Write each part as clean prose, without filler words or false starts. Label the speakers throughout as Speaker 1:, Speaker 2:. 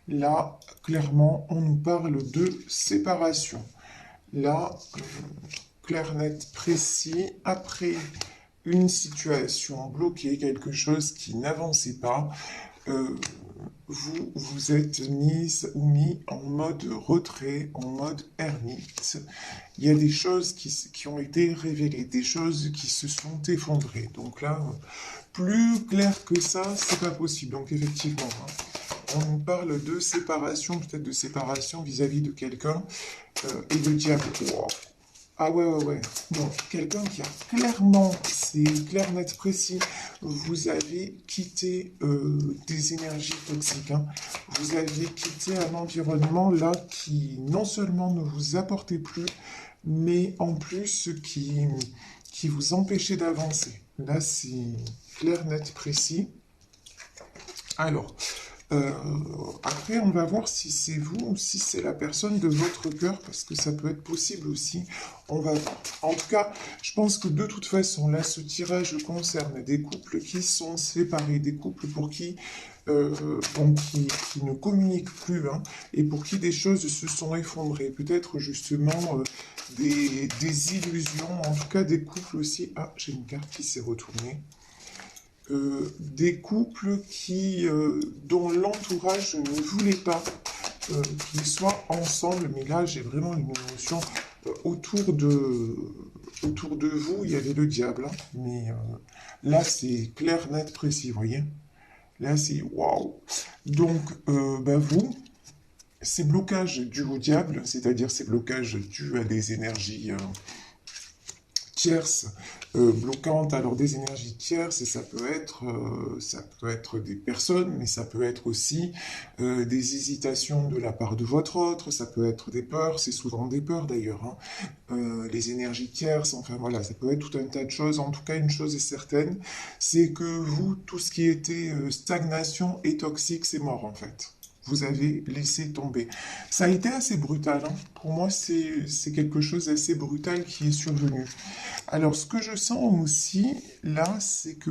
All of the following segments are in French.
Speaker 1: Là, clairement, on nous parle de séparation. Là, clair, net, précis, après une situation bloquée, quelque chose qui n'avançait pas, euh, vous vous êtes mise ou mis en mode retrait, en mode ermite. Il y a des choses qui ont été révélées, des choses qui se sont effondrées. Donc là, plus clair que ça, c'est pas possible. Donc effectivement, on nous parle de séparation, peut-être de séparation vis-à-vis de quelqu'un. Et le diable, wow. Ah ouais, ouais, ouais. Donc, quelqu'un qui a clairement, c'est clair, net, précis, vous avez quitté des énergies toxiques, hein. Vous avez quitté un environnement là qui non seulement ne vous apportait plus, mais en plus qui vous empêchait d'avancer. Là, c'est clair, net, précis. Alors, euh, après, on va voir si c'est vous ou si c'est la personne de votre cœur, parce que ça peut être possible aussi. On va voir. En tout cas, je pense que de toute façon, là, ce tirage concerne des couples qui sont séparés, des couples pour qui, qui ne communiquent plus, hein, et pour qui des choses se sont effondrées. Peut-être justement des illusions, en tout cas des couples aussi. Ah, j'ai une carte qui s'est retournée. Des couples dont l'entourage ne voulait pas qu'ils soient ensemble, mais là j'ai vraiment une émotion autour de vous, il y avait le diable, hein, mais là c'est clair, net, précis, vous voyez. Là c'est waouh. Donc vous, ces blocages dus au diable, c'est-à-dire ces blocages dus à des énergies tierces bloquantes, alors des énergies tierces, et ça peut être des personnes, mais ça peut être aussi des hésitations de la part de votre autre, ça peut être des peurs, c'est souvent des peurs d'ailleurs, hein. Les énergies tierces, enfin voilà, ça peut être tout un tas de choses. En tout cas, une chose est certaine, c'est que vous, tout ce qui était stagnation et toxique, c'est mort en fait. Vous avez laissé tomber. Ça a été assez brutal, hein. Pour moi, c'est quelque chose d'assez brutal qui est survenu. Alors, ce que je sens aussi, là, c'est que,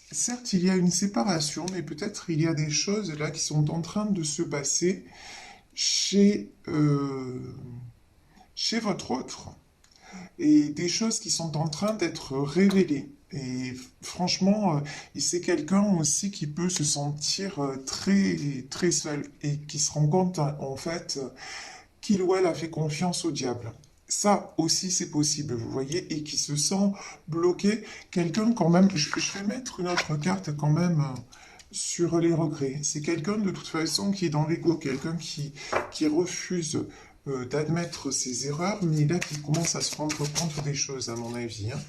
Speaker 1: certes, il y a une séparation, mais peut-être il y a des choses là qui sont en train de se passer chez, chez votre autre, et des choses qui sont en train d'être révélées. Et franchement, c'est quelqu'un aussi qui peut se sentir très, très seul et qui se rend compte, en fait, qu'il ou elle a fait confiance au diable. Ça aussi, c'est possible, vous voyez, et qui se sent bloqué. Quelqu'un quand même, je vais mettre une autre carte quand même sur les regrets. C'est quelqu'un de toute façon qui est dans l'ego, quelqu'un qui refuse d'admettre ses erreurs, mais là qui commence à se rendre compte des choses, à mon avis, hein.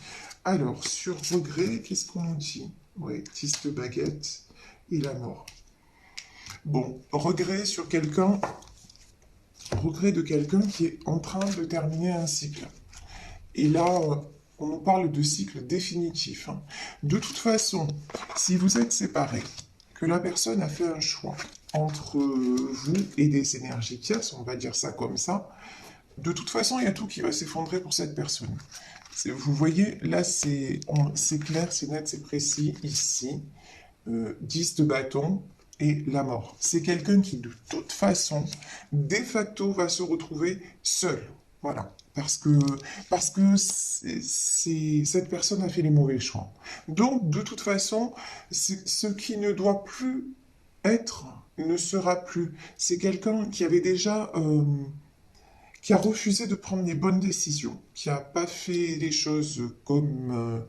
Speaker 1: Alors, sur regret, qu'est-ce qu'on nous dit? Oui, 10 de baguette et la mort. Bon, regret sur quelqu'un, regret de quelqu'un qui est en train de terminer un cycle. Et là, on nous parle de cycle définitif, hein. De toute façon, si vous êtes séparés, que la personne a fait un choix entre vous et des énergies tierces, on va dire ça comme ça, de toute façon, il y a tout qui va s'effondrer pour cette personne. Vous voyez, là, c'est clair, c'est net, c'est précis. Ici, 10 de bâton et la mort. C'est quelqu'un qui, de toute façon, de facto, va se retrouver seul. Voilà. Parce que cette personne a fait les mauvais choix. Donc, de toute façon, ce qui ne doit plus être ne sera plus. C'est quelqu'un qui avait déjà qui a refusé de prendre les bonnes décisions, qui n'a pas fait les choses comme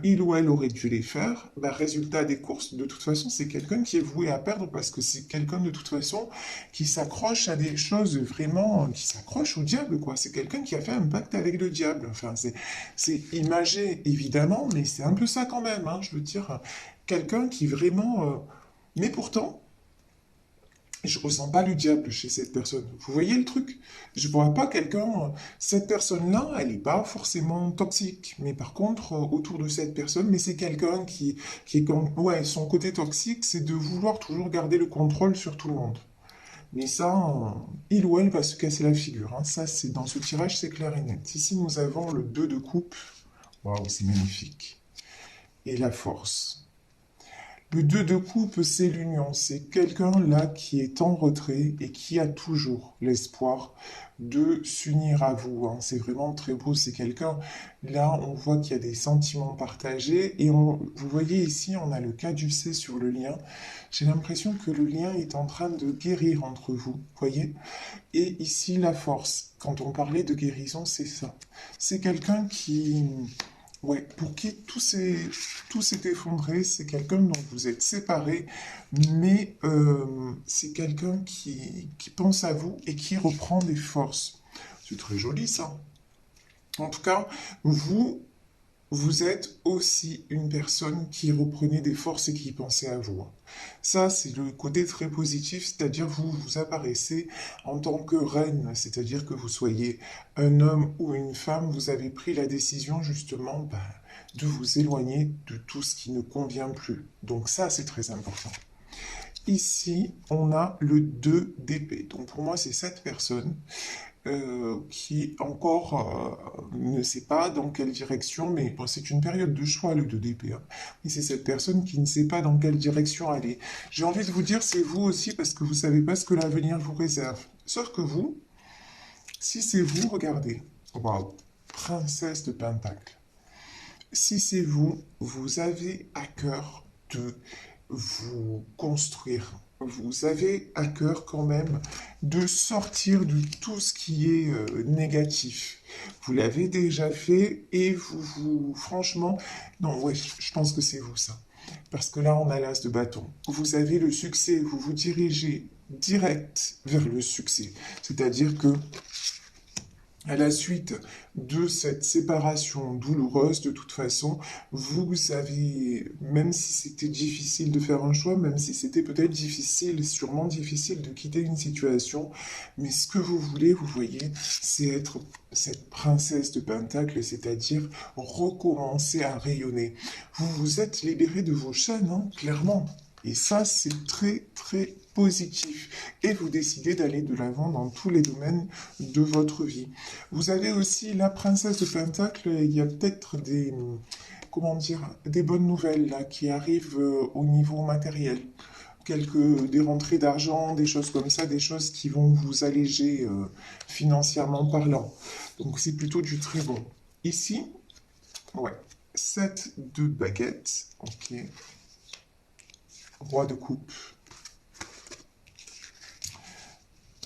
Speaker 1: il ou elle aurait dû les faire. Ben, résultat des courses, de toute façon, c'est quelqu'un qui est voué à perdre parce que c'est quelqu'un de toute façon qui s'accroche à des choses vraiment, qui s'accroche au diable, quoi. C'est quelqu'un qui a fait un pacte avec le diable. Enfin, c'est imagé, évidemment, mais c'est un peu ça quand même, hein. Je veux dire, quelqu'un qui vraiment... Mais pourtant, je ressens pas le diable chez cette personne. Vous voyez le truc? Je vois pas quelqu'un. Cette personne-là, elle n'est pas forcément toxique. Mais par contre, autour de cette personne, mais c'est quelqu'un qui est comme. Ouais, son côté toxique, c'est de vouloir toujours garder le contrôle sur tout le monde. Mais ça, il ou elle va se casser la figure, hein. Ça, c'est dans ce tirage, c'est clair et net. Ici, nous avons le 2 de coupe. Waouh, c'est magnifique. Et la force. Le 2 de coupe, c'est l'union. C'est quelqu'un là qui est en retrait et qui a toujours l'espoir de s'unir à vous, hein. C'est vraiment très beau. C'est quelqu'un, là, on voit qu'il y a des sentiments partagés. Et vous voyez ici, on a le caducée sur le lien. J'ai l'impression que le lien est en train de guérir entre vous, voyez? Et ici, la force. Quand on parlait de guérison, c'est ça. C'est quelqu'un qui, ouais, pour qui tout s'est effondré, c'est quelqu'un dont vous êtes séparés, mais c'est quelqu'un qui pense à vous et qui reprend des forces. C'est très joli ça. En tout cas, vous, vous êtes aussi une personne qui reprenait des forces et qui pensait à vous. Ça, c'est le côté très positif, c'est-à-dire vous, vous apparaissez en tant que reine, c'est-à-dire que vous soyez un homme ou une femme, vous avez pris la décision justement de vous éloigner de tout ce qui ne convient plus. Donc ça, c'est très important. Ici, on a le 2 d'épée. Donc pour moi, c'est cette personne qui encore ne sait pas dans quelle direction, mais bon, c'est une période de choix, le 2 d'épée, hein. Mais c'est cette personne qui ne sait pas dans quelle direction aller. J'ai envie de vous dire, c'est vous aussi, parce que vous ne savez pas ce que l'avenir vous réserve. Sauf que vous, si c'est vous, regardez, waouh, princesse de Pentacle. Si c'est vous, vous avez à cœur de vous construire. Vous avez à cœur quand même de sortir de tout ce qui est négatif. Vous l'avez déjà fait et franchement, non, ouais, je pense que c'est vous ça. Parce que là, on a l'as de bâton. Vous avez le succès, vous vous dirigez direct vers le succès. C'est-à-dire que à la suite de cette séparation douloureuse, de toute façon, vous avez, même si c'était difficile de faire un choix, même si c'était peut-être difficile, sûrement difficile de quitter une situation, mais ce que vous voulez, vous voyez, c'est être cette princesse de Pentacle, c'est-à-dire recommencer à rayonner. Vous vous êtes libéré de vos chaînes, hein, clairement. Et ça, c'est très, très positif. Et vous décidez d'aller de l'avant dans tous les domaines de votre vie. Vous avez aussi la princesse de Pentacle. Il y a peut-être des, comment dire, des bonnes nouvelles là qui arrivent au niveau matériel. Des rentrées d'argent, des choses comme ça, des choses qui vont vous alléger financièrement parlant. Donc c'est plutôt du très bon. Ici, ouais, 7 de baguettes. Ok. Roi de coupe.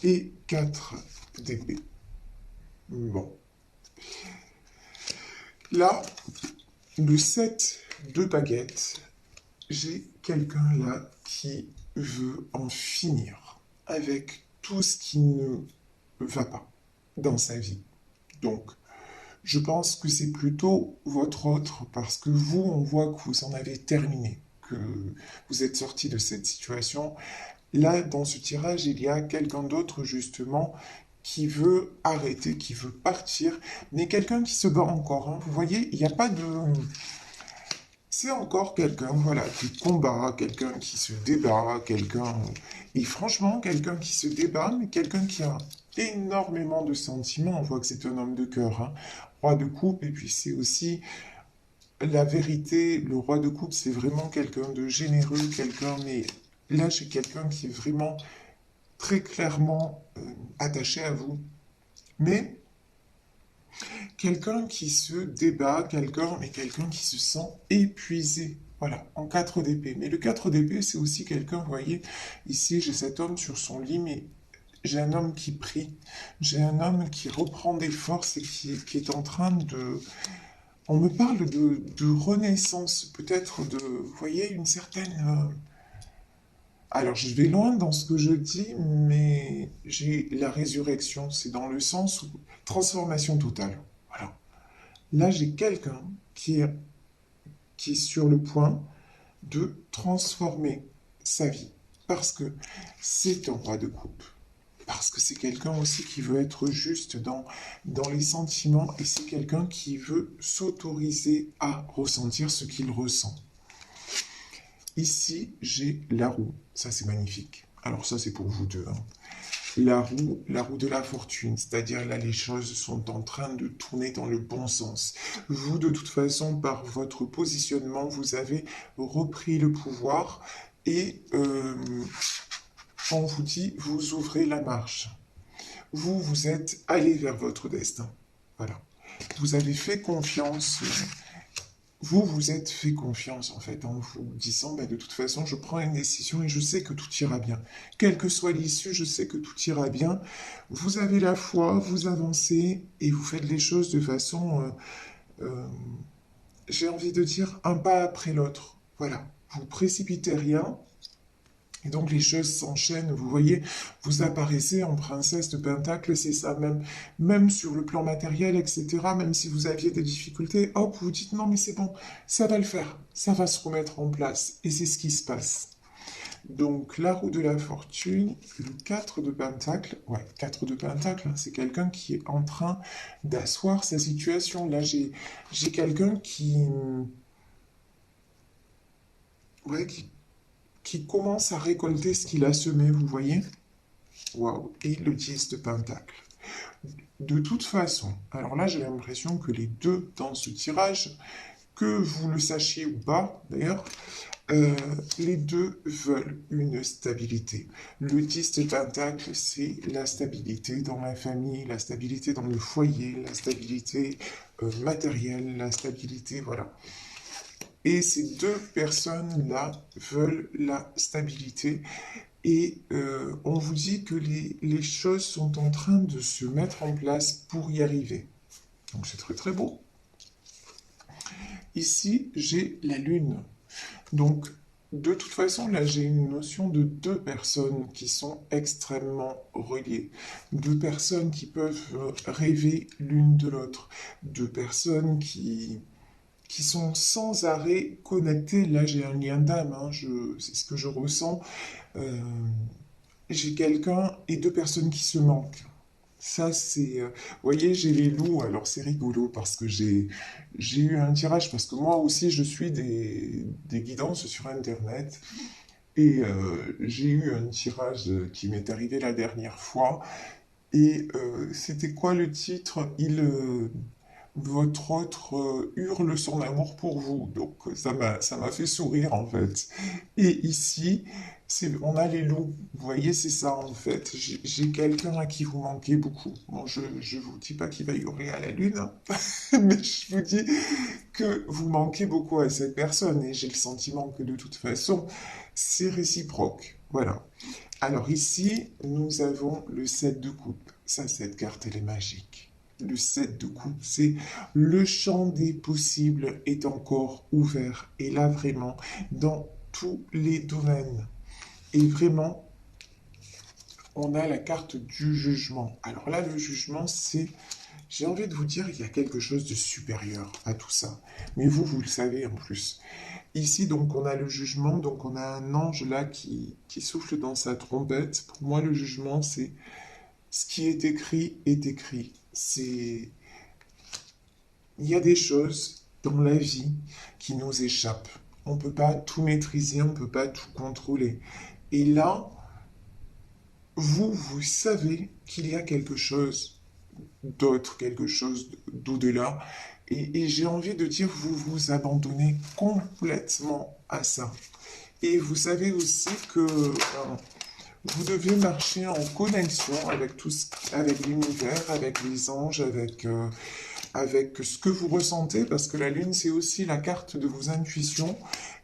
Speaker 1: Et 4 d'épée. Bon. Là, le 7 de baguette, j'ai quelqu'un là qui veut en finir avec tout ce qui ne va pas dans sa vie. Donc, je pense que c'est plutôt votre autre, parce que vous, on voit que vous en avez terminé, que vous êtes sorti de cette situation. Là, dans ce tirage, il y a quelqu'un d'autre, justement, qui veut arrêter, qui veut partir, mais quelqu'un qui se bat encore, hein. Vous voyez, il n'y a pas de... C'est encore quelqu'un, voilà, qui combat, quelqu'un qui se débat, quelqu'un... Et franchement, quelqu'un qui se débat, mais quelqu'un qui a énormément de sentiments. On voit que c'est un homme de cœur, hein. Roi de coupe, et puis c'est aussi la vérité. Le roi de coupe, c'est vraiment quelqu'un de généreux, quelqu'un, mais là, j'ai quelqu'un qui est vraiment très clairement attaché à vous. Mais quelqu'un qui se débat, mais quelqu'un qui se sent épuisé. Voilà, en 4 d'épée. Mais le 4 d'épée, c'est aussi quelqu'un, vous voyez, ici j'ai cet homme sur son lit, mais j'ai un homme qui prie. J'ai un homme qui reprend des forces et qui est en train de... On me parle de renaissance, peut-être de, vous voyez, une certaine... Alors, je vais loin dans ce que je dis, mais j'ai la résurrection, c'est dans le sens où transformation totale. Voilà. Là, j'ai quelqu'un qui est sur le point de transformer sa vie, parce que c'est un roi de coupe, parce que c'est quelqu'un aussi qui veut être juste dans les sentiments, et c'est quelqu'un qui veut s'autoriser à ressentir ce qu'il ressent. Ici, j'ai la roue. Ça, c'est magnifique. Alors ça, c'est pour vous deux, hein. la roue de la fortune, c'est-à-dire là, les choses sont en train de tourner dans le bon sens. Vous, de toute façon, par votre positionnement, vous avez repris le pouvoir et on vous dit, vous ouvrez la marche. Vous, vous êtes allé vers votre destin. Voilà. Vous avez fait confiance. Vous vous êtes fait confiance en fait en vous disant bah, de toute façon je prends une décision et je sais que tout ira bien. Quelle que soit l'issue, je sais que tout ira bien. Vous avez la foi, vous avancez et vous faites les choses de façon, euh, j'ai envie de dire, un pas après l'autre. Voilà. Vous précipitez rien, et donc les choses s'enchaînent, vous voyez, vous apparaissez en princesse de Pentacle, c'est ça, même sur le plan matériel, etc., même si vous aviez des difficultés, hop, vous dites non mais c'est bon, ça va le faire, ça va se remettre en place, et c'est ce qui se passe. Donc la roue de la fortune, le 4 de Pentacle, ouais, 4 de Pentacle, hein, c'est quelqu'un qui est en train d'asseoir sa situation. Là, j'ai quelqu'un ouais, qui commence à récolter ce qu'il a semé, vous voyez? Waouh, et le 10 de Pentacle. De toute façon, alors là j'ai l'impression que les deux dans ce tirage, que vous le sachiez ou pas d'ailleurs, les deux veulent une stabilité. Le 10 de Pentacle, c'est la stabilité dans la famille, la stabilité dans le foyer, la stabilité matérielle, la stabilité, voilà. Et ces deux personnes-là veulent la stabilité. Et on vous dit que les choses sont en train de se mettre en place pour y arriver. Donc c'est très très beau. Ici, j'ai la Lune. Donc, de toute façon, là, j'ai une notion de deux personnes qui sont extrêmement reliées. Deux personnes qui peuvent rêver l'une de l'autre. Deux personnes qui sont sans arrêt connectées. Là, j'ai un lien d'âme, hein, c'est ce que je ressens. Euh, j'ai quelqu'un et deux personnes qui se manquent. Ça, c'est... vous voyez, j'ai les loups, alors c'est rigolo parce que j'ai eu un tirage, parce que moi aussi, je suis des guidances sur Internet, et j'ai eu un tirage qui m'est arrivé la dernière fois, et c'était quoi le titre? Votre autre hurle son amour pour vous. Donc ça m'a fait sourire en fait. Et ici, on a les loups. Vous voyez, c'est ça en fait. J'ai quelqu'un à qui vous manquez beaucoup. Bon, je vous dis pas qu'il va hurler à la lune, hein, mais je vous dis que vous manquez beaucoup à cette personne. Et j'ai le sentiment que de toute façon, c'est réciproque. Voilà. Alors ici, nous avons le 7 de coupe. Ça, cette carte, elle est magique. Le 7 de coupe, c'est le champ des possibles est encore ouvert. Et là, vraiment, dans tous les domaines. Et vraiment, on a la carte du jugement. Alors là, le jugement, c'est... J'ai envie de vous dire qu'il y a quelque chose de supérieur à tout ça. Mais vous le savez en plus. Ici, donc, on a le jugement, donc on a un ange là qui souffle dans sa trompette. Pour moi, le jugement, c'est ce qui est écrit est écrit. C'est... Il y a des choses dans la vie qui nous échappent. On ne peut pas tout maîtriser, on ne peut pas tout contrôler. Et là, vous savez qu'il y a quelque chose d'autre, quelque chose d'au-delà. Et j'ai envie de dire, vous vous abandonnez complètement à ça. Et vous savez aussi que vous devez marcher en connexion avec tout avec l'univers, avec les anges, avec ce que vous ressentez, parce que la lune, c'est aussi la carte de vos intuitions.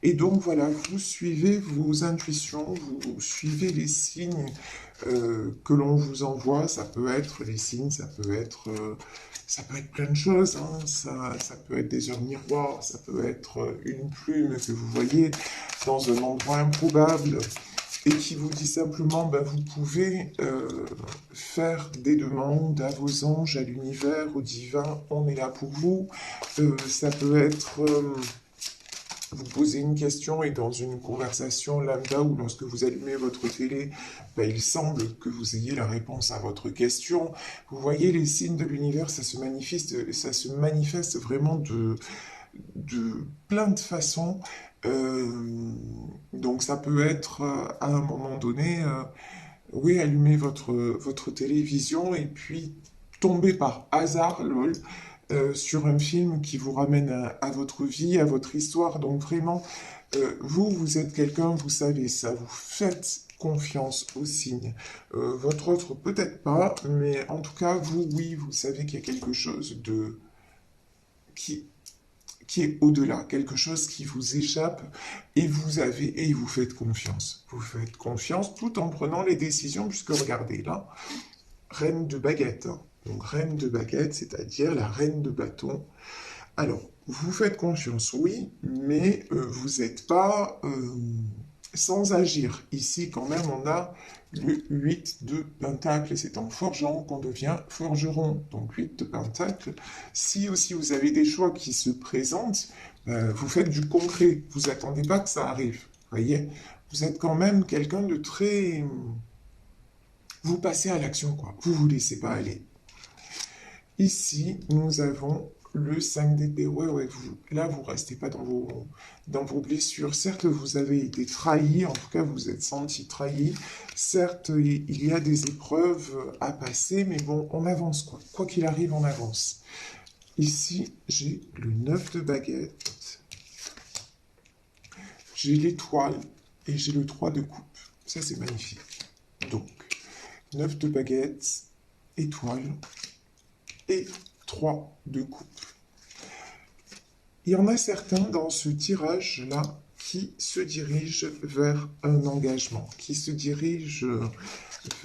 Speaker 1: Et donc, voilà, vous suivez vos intuitions, vous suivez les signes que l'on vous envoie. Ça peut être les signes, ça peut être plein de choses, hein. Ça peut être des heures miroirs, ça peut être une plume que vous voyez dans un endroit improbable et qui vous dit simplement, ben, vous pouvez faire des demandes à vos anges, à l'univers, au divin, on est là pour vous. Ça peut être, vous posez une question et dans une conversation lambda ou lorsque vous allumez votre télé, ben, il semble que vous ayez la réponse à votre question. Vous voyez, les signes de l'univers, ça se manifeste vraiment de plein de façons. Donc ça peut être à un moment donné Oui, allumez votre télévision et puis tombez par hasard, lol, sur un film qui vous ramène à votre vie, à votre histoire. Donc vraiment, vous êtes quelqu'un, vous savez ça, vous faites confiance aux signes. Votre autre, peut-être pas, mais en tout cas, vous, oui, vous savez qu'il y a quelque chose qui, qui est au-delà, quelque chose qui vous échappe et vous faites confiance. Vous faites confiance tout en prenant les décisions, puisque regardez là, reine de baguette, hein. Donc reine de baguette, c'est-à-dire la reine de bâton. Alors, vous faites confiance, oui, mais vous n'êtes pas sans agir. Ici, quand même, on a le 8 de Pentacle, et c'est en forgeant qu'on devient forgeron. Donc 8 de Pentacle. Si aussi vous avez des choix qui se présentent, vous faites du concret. Vous attendez pas que ça arrive. Voyez, vous êtes quand même quelqu'un de très... Vous passez à l'action, quoi. Vous vous laissez pas aller. Ici, nous avons le 5 d'épée. Ouais, ouais, là, vous restez pas dans vos blessures. Certes, vous avez été trahi, en tout cas, vous vous êtes senti trahi. Certes, il y a des épreuves à passer, mais bon, on avance, quoi. Quoi qu'il arrive, on avance. Ici, j'ai le 9 de baguette, j'ai l'étoile et j'ai le 3 de coupe. Ça, c'est magnifique. Donc, 9 de baguette, étoile et 3 de coupe. Il y en a certains dans ce tirage-là qui se dirigent vers un engagement, qui se dirigent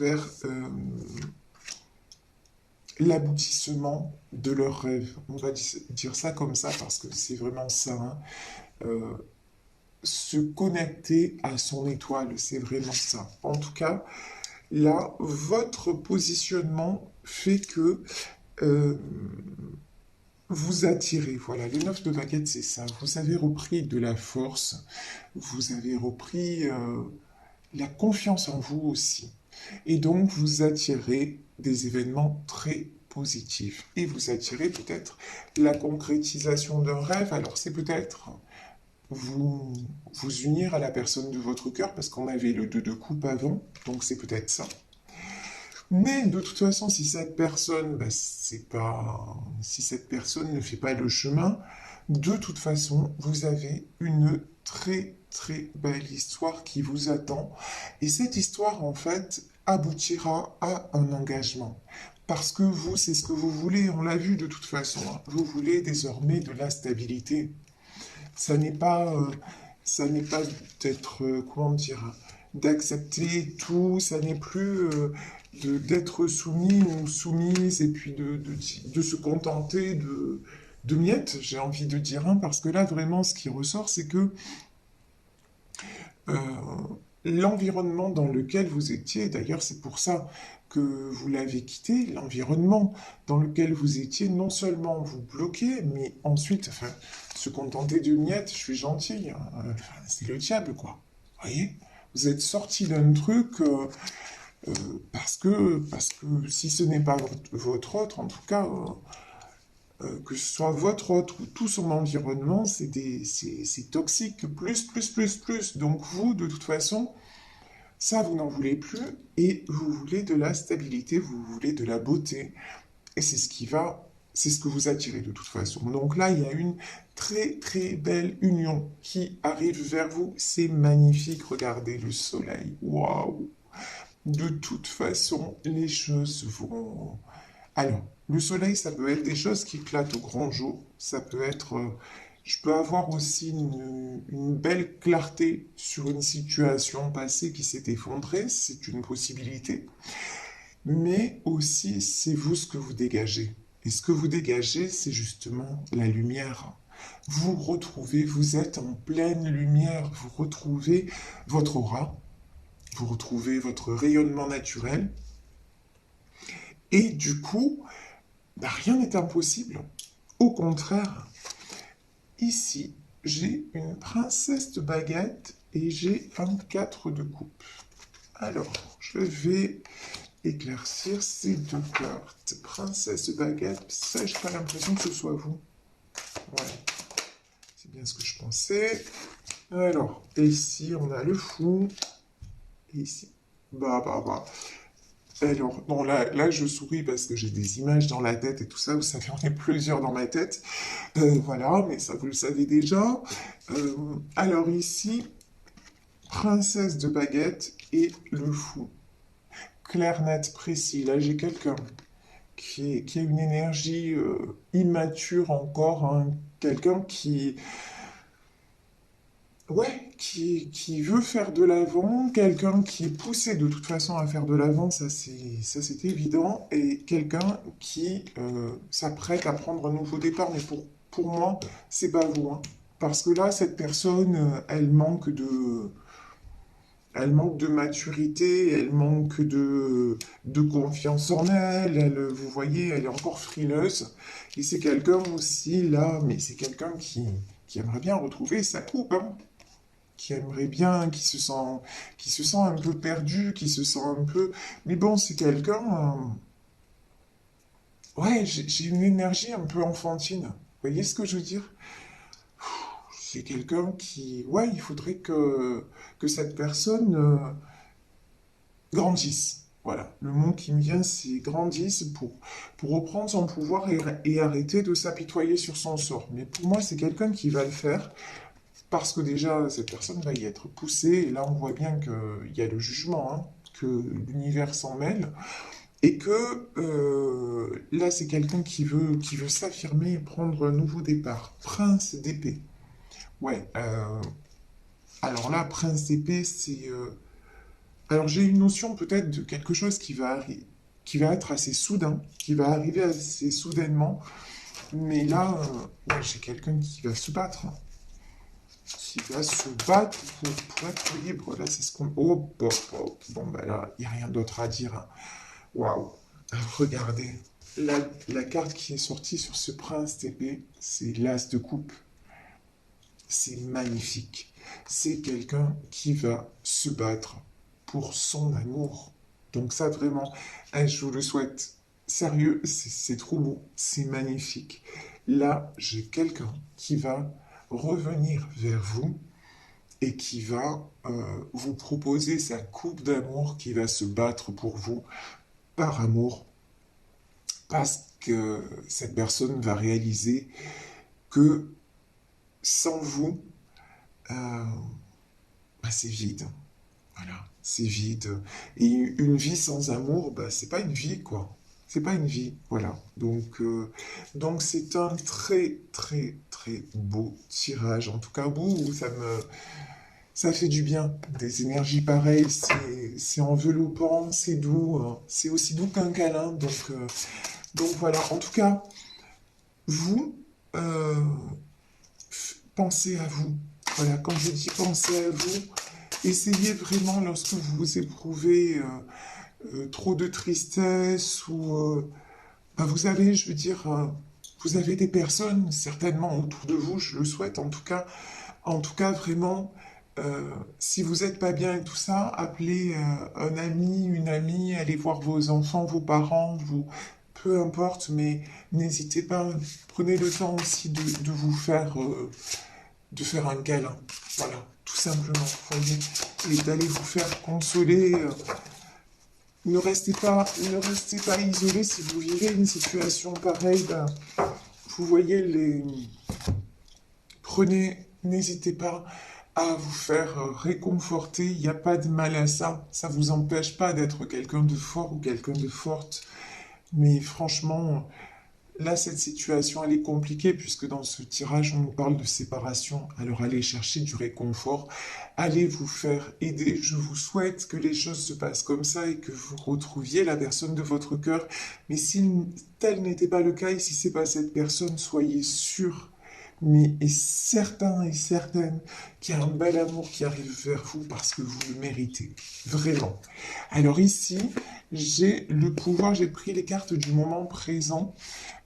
Speaker 1: vers l'aboutissement de leurs rêves. On va dire ça comme ça parce que c'est vraiment ça, hein. Euh, Se connecter à son étoile, c'est vraiment ça. En tout cas, là, votre positionnement fait que euh, vous attirez, voilà, le 9 de baguette, c'est ça. Vous avez repris de la force, vous avez repris la confiance en vous aussi. Et donc, vous attirez des événements très positifs. Et vous attirez peut-être la concrétisation d'un rêve. Alors, c'est peut-être vous, vous unir à la personne de votre cœur, parce qu'on avait le 2 de coupe avant, donc c'est peut-être ça. Mais de toute façon, si cette personne, bah, c'est pas, si cette personne ne fait pas le chemin, de toute façon, vous avez une très très belle histoire qui vous attend. Et cette histoire, en fait, aboutira à un engagement. Parce que vous, c'est ce que vous voulez, on l'a vu de toute façon, hein. Vous voulez désormais de la stabilité. Ça n'est pas, ça n'est pas d'être, comment dire, d'accepter tout, ça n'est plus d'être soumis ou soumise et puis de se contenter de miettes, j'ai envie de dire, hein, parce que là, vraiment, ce qui ressort, c'est que euh, l'environnement dans lequel vous étiez, d'ailleurs, c'est pour ça que vous l'avez quitté, l'environnement dans lequel vous étiez, non seulement vous bloquez, mais ensuite, enfin, se contenter de miettes, je suis gentil, hein, enfin, c'est le diable, quoi. Vous voyez? Vous êtes sorti d'un truc parce que si ce n'est pas votre autre, en tout cas, que ce soit votre autre ou tout son environnement, c'est toxique, plus. Donc vous, de toute façon, ça, vous n'en voulez plus et vous voulez de la stabilité, vous voulez de la beauté. Et c'est ce que vous attirez de toute façon. Donc là, il y a une très très belle union qui arrive vers vous. C'est magnifique. Regardez le soleil. Waouh! De toute façon, les choses vont. Alors, le soleil, ça peut être des choses qui éclatent au grand jour. Ça peut être. Je peux avoir aussi une belle clarté sur une situation passée qui s'est effondrée. C'est une possibilité. Mais aussi, c'est vous ce que vous dégagez. Et ce que vous dégagez, c'est justement la lumière. Vous retrouvez, vous êtes en pleine lumière, vous retrouvez votre aura, vous retrouvez votre rayonnement naturel, et du coup, bah, rien n'est impossible. Au contraire, ici, j'ai une princesse de baguette et j'ai un 4 de coupe. Alors, je vais éclaircir ces deux cartes. Princesse de baguette, ça, j'ai pas l'impression que ce soit vous. Ouais, c'est bien ce que je pensais. Alors, et ici, on a le fou. Et ici. Bah. Alors, non, là, je souris parce que j'ai des images dans la tête et tout ça. Vous savez, on est plusieurs dans ma tête. Voilà, mais ça, vous le savez déjà. Alors ici, princesse de baguette et le fou. Clair, net, précis. Là, j'ai quelqu'un qui a une énergie immature encore, hein. Quelqu'un ouais, qui veut faire de l'avant, quelqu'un qui est poussé de toute façon à faire de l'avant, ça c'est évident, et quelqu'un qui s'apprête à prendre un nouveau départ. Mais pour moi, c'est pas vous, hein. Parce que là, cette personne, elle manque de maturité, elle manque de confiance en elle, vous voyez, elle est encore frileuse. Et c'est quelqu'un aussi, là, mais c'est quelqu'un qui aimerait bien retrouver sa coupe, hein, qui aimerait bien, qui se sent un peu perdu, qui se sent un peu... Mais bon, c'est quelqu'un... Ouais, j'ai une énergie un peu enfantine. Vous voyez ce que je veux dire? C'est quelqu'un qui... Ouais, il faudrait que cette personne grandisse. Voilà, le mot qui me vient, c'est grandisse pour reprendre son pouvoir et arrêter de s'apitoyer sur son sort. Mais pour moi, c'est quelqu'un qui va le faire. Parce que déjà, cette personne va y être poussée, et là on voit bien qu'il y a le jugement, hein, que l'univers s'en mêle, et que là c'est quelqu'un qui veut s'affirmer et prendre un nouveau départ. Prince d'épée. Ouais, alors là, prince d'épée, c'est... Alors j'ai une notion peut-être de quelque chose qui va être assez soudain, qui va arriver assez soudainement, mais là, ouais, j'ai quelqu'un qui va se battre, hein, qui va se battre pour être libre. Là, c'est ce qu'on... Oh, bon, bah là, il n'y a rien d'autre à dire, hein. Waouh. Regardez. La carte qui est sortie sur ce prince d'épée, c'est l'as de coupe. C'est magnifique. C'est quelqu'un qui va se battre pour son amour. Donc ça, vraiment, hein, je vous le souhaite. Sérieux, c'est trop beau. C'est magnifique. Là, j'ai quelqu'un qui va revenir vers vous et qui va vous proposer sa coupe d'amour, qui va se battre pour vous par amour, parce que cette personne va réaliser que sans vous, euh, bah, c'est vide. Voilà, c'est vide. Et une vie sans amour, bah, c'est pas une vie, quoi. C'est pas une vie, voilà. Donc c'est un très, très, très beau tirage. En tout cas, vous, ça fait du bien. Des énergies pareilles, c'est enveloppant, c'est doux, hein. C'est aussi doux qu'un câlin. Donc voilà. En tout cas, vous, euh, pensez à vous. Voilà, quand je dis pensez à vous, essayez vraiment lorsque vous éprouvez trop de tristesse ou bah, vous avez, je veux dire, vous avez des personnes certainement autour de vous, je le souhaite en tout cas vraiment, si vous n'êtes pas bien et tout ça, appelez un ami, une amie, allez voir vos enfants, vos parents, peu importe, mais n'hésitez pas, prenez le temps aussi de faire un câlin, voilà, tout simplement, voyez, et d'aller vous faire consoler. Ne restez pas isolé si vous vivez une situation pareille. Ben, vous voyez les, prenez, n'hésitez pas à vous faire réconforter. Il n'y a pas de mal à ça. Ça vous empêche pas d'être quelqu'un de fort ou quelqu'un de forte. Mais franchement, là, cette situation, elle est compliquée puisque dans ce tirage, on nous parle de séparation. Alors allez chercher du réconfort, allez vous faire aider. Je vous souhaite que les choses se passent comme ça et que vous retrouviez la personne de votre cœur. Mais si tel n'était pas le cas et si c'est pas cette personne, soyez sûr, mais est certain et certaine qu'il y a un bel amour qui arrive vers vous parce que vous le méritez. Vraiment. Alors ici, j'ai le pouvoir, j'ai pris les cartes du moment présent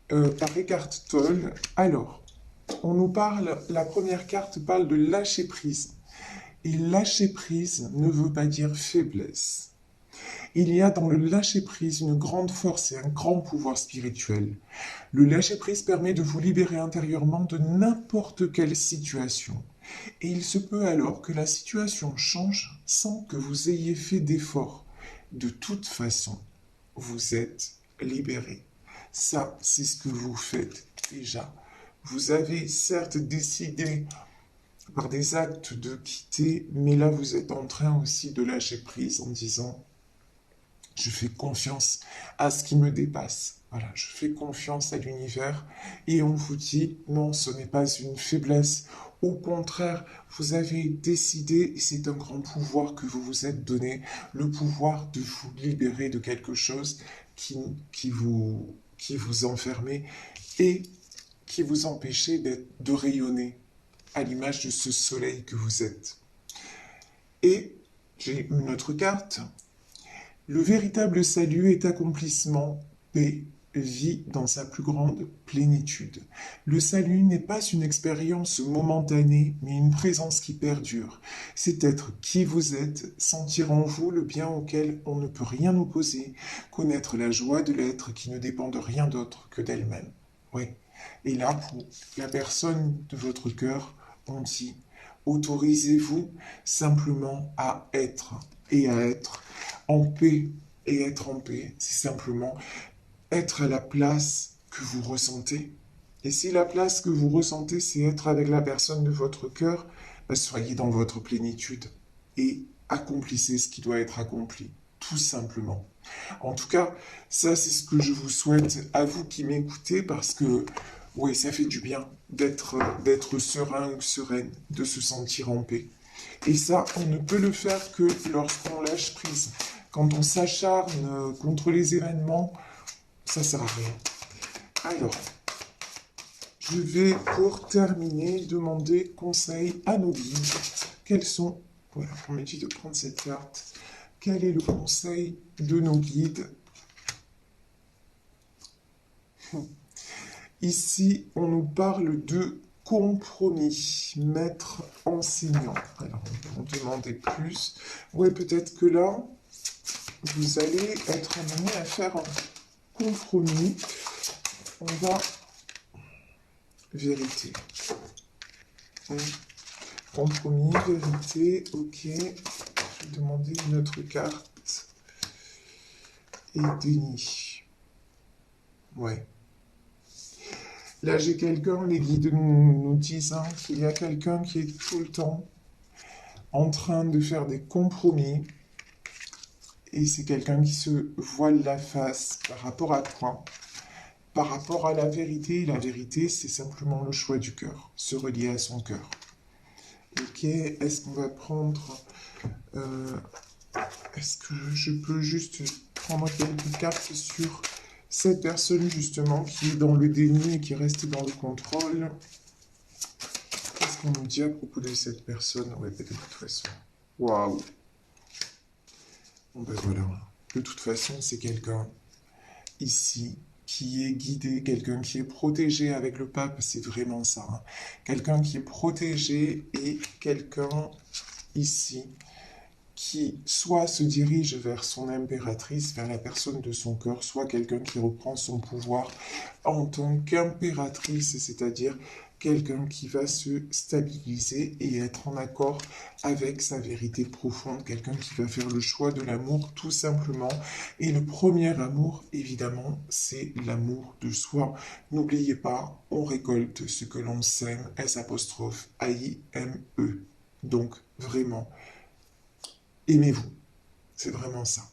Speaker 1: par Eckhart Tolle. Alors, on nous parle, la première carte parle de lâcher prise. Et lâcher prise ne veut pas dire faiblesse. Il y a dans le lâcher prise une grande force et un grand pouvoir spirituel. Le lâcher prise permet de vous libérer intérieurement de n'importe quelle situation. Et il se peut alors que la situation change sans que vous ayez fait d'effort. de toute façon, vous êtes libéré. Ça, c'est ce que vous faites déjà. Vous avez certes décidé par des actes de quitter, mais là, vous êtes en train aussi de lâcher prise en disant, je fais confiance à ce qui me dépasse. Voilà, je fais confiance à l'univers et on vous dit non, ce n'est pas une faiblesse. Au contraire, vous avez décidé, et c'est un grand pouvoir que vous vous êtes donné, le pouvoir de vous libérer de quelque chose qui, qui vous enfermait et qui vous empêchait de rayonner à l'image de ce soleil que vous êtes. Et j'ai une autre carte. Le véritable salut est accomplissement, paix, vie dans sa plus grande plénitude. Le salut n'est pas une expérience momentanée, mais une présence qui perdure. C'est être qui vous êtes, sentir en vous le bien auquel on ne peut rien opposer, connaître la joie de l'être qui ne dépend de rien d'autre que d'elle-même. Oui. Et là, pour la personne de votre cœur, on dit, autorisez-vous simplement à être et à être en paix. Et être en paix, c'est simplement être à la place que vous ressentez. Et si la place que vous ressentez, c'est être avec la personne de votre cœur, soyez dans votre plénitude et accomplissez ce qui doit être accompli, tout simplement. En tout cas, ça c'est ce que je vous souhaite à vous qui m'écoutez parce que oui, ça fait du bien d'être serein ou sereine, de se sentir en paix. Et ça, on ne peut le faire que lorsqu'on lâche prise. Quand on s'acharne contre les événements, ça sert à rien. Alors, je vais pour terminer demander conseil à nos guides. Quels sont, voilà, on m'a dit de prendre cette carte. Quel est le conseil de nos guides? Ici, on nous parle de compromis, maître enseignant. Alors, on va en demander plus. Ouais, peut-être que là, vous allez être amené à faire un compromis. On va vérité. Compromis, vérité, ok. Je vais demander une autre carte. Et déni. Ouais. Là, j'ai quelqu'un, les guides nous disent qu'il y a quelqu'un qui est tout le temps en train de faire des compromis. Et c'est quelqu'un qui se voile la face par rapport à quoi? Par rapport à la vérité. La vérité, c'est simplement le choix du cœur, se relier à son cœur. Ok, est-ce qu'on va prendre... est-ce que je peux juste prendre quelques cartes sur cette personne justement qui est dans le déni et qui reste dans le contrôle? Qu'est-ce qu'on nous dit à propos de cette personne? Ouais, de toute façon. Waouh! Bon ben voilà. De toute façon, c'est quelqu'un ici qui est guidé, quelqu'un qui est protégé avec le pape, c'est vraiment ça. Quelqu'un qui est protégé et quelqu'un ici qui soit se dirige vers son impératrice, vers la personne de son cœur, soit quelqu'un qui reprend son pouvoir en tant qu'impératrice, c'est-à-dire quelqu'un qui va se stabiliser et être en accord avec sa vérité profonde, quelqu'un qui va faire le choix de l'amour tout simplement. Et le premier amour, évidemment, c'est l'amour de soi. N'oubliez pas, on récolte ce que l'on sème, S', A-I-M-E. Donc, vraiment, aimez-vous. C'est vraiment ça.